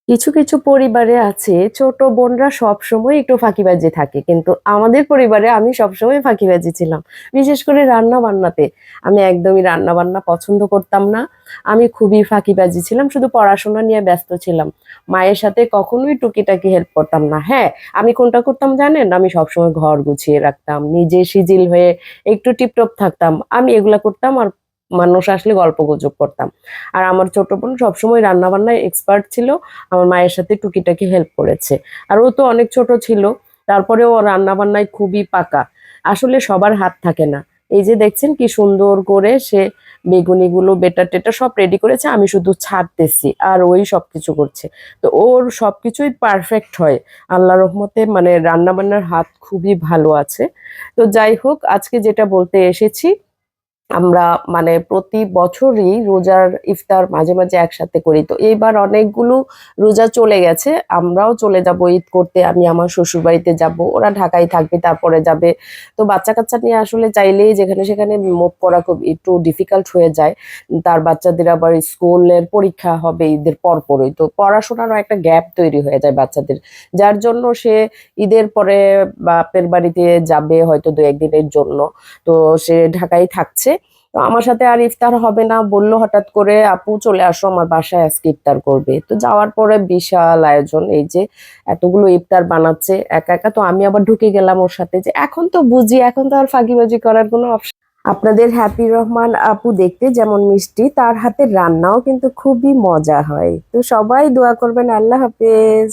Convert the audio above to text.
কিছু কিছু পরিবারে আছে ছোট বোনরা সবসময় একটু ফাঁকিবাজি থাকে, কিন্তু আমাদের পরিবারে আমি সবসময় ফাঁকিবাজি ছিলাম। বিশেষ করে রান্না বান্নাতে আমি একদমই রান্না বান্না পছন্দ করতাম না। আমি খুবই ফাঁকিবাজি ছিলাম, শুধু পড়াশোনা নিয়ে ব্যস্ত ছিলাম। মায়ের সাথে কখনোই টুকিটাকি হেল্প করতাম না। হ্যাঁ, আমি কোনটা করতাম জানেন? আমি সবসময় ঘর গুছিয়ে রাখতাম, নিজে সিজিল হয়ে একটু টিপটপ থাকতাম। আমি এগুলা করতাম, আর মানুষ আসলে গল্প গুজব করতাম। আর আমার ছোট বোন সবসময় রান্না বান্নায় এক্সপার্ট ছিল, আমার মায়ের সাথে টুকিটাকি হেল্প করেছে। আর ও তো অনেক ছোট ছিল, তারপরেও ও রান্না বান্নায় খুবই পাকা। আসলে সবার হাত থাকে না। এই যে দেখছেন কি সুন্দর করে সে বেগুনিগুলো বেটার টেটার সব রেডি করেছে, আমি শুধু ছাড়তেছি আর ওই সবকিছু করছে। তো ওর সবকিছুই পারফেক্ট হয় আল্লাহ রহমতে, মানে রান্না বান্নার হাত খুবই ভালো আছে। তো যাই হোক, আজকে যেটা বলতে এসেছি, আমরা মানে প্রতি বছরই রোজার ইফতার মাঝে মাঝে একসাথে করি। তো এইবার অনেকগুলো রোজা চলে গেছে, আমরাও চলে যাব ঈদ করতে। আমি আমার শ্বশুর বাড়িতে যাব, ওরা ঢাকায় থাকবে, তারপরে যাবে। তো বাচ্চা কাচ্চা নিয়ে আসলে চাইলেই যেখানে সেখানে মুভ করা খুব একটু ডিফিকাল্ট হয়ে যায়। তার বাচ্চাদের আবার স্কুলের পরীক্ষা হবে ঈদের পরপরই, তো পড়াশোনারও একটা গ্যাপ তৈরি হয়ে যায় বাচ্চাদের। যার জন্য সে ঈদের পরে বাপের বাড়িতে যাবে হয়তো দু একদিনের জন্য। তো সে ঢাকায় থাকছে। তো আমার সাথে আর ইফতার হবে না বললো হঠাৎ করে, আপু চলে আসো আমার বাসায়, আজকে ইফতার করবে। তো যাওয়ার পরে বিশাল আয়োজন, এই যে এতগুলো ইফতার বানাচ্ছে একা একা। তো আমি আবার ঢুকে গেলাম ওর সাথে, যে এখন তো বুঝি, এখন তো আর ফাঁকিবাজি করার কোনো অপশন। আপনাদের হ্যাপি রহমান আপু দেখতে যেমন মিষ্টি, তার হাতের রান্নাও কিন্তু খুবই মজা হয়। তো সবাই দোয়া করবেন। আল্লাহ হাফেজ।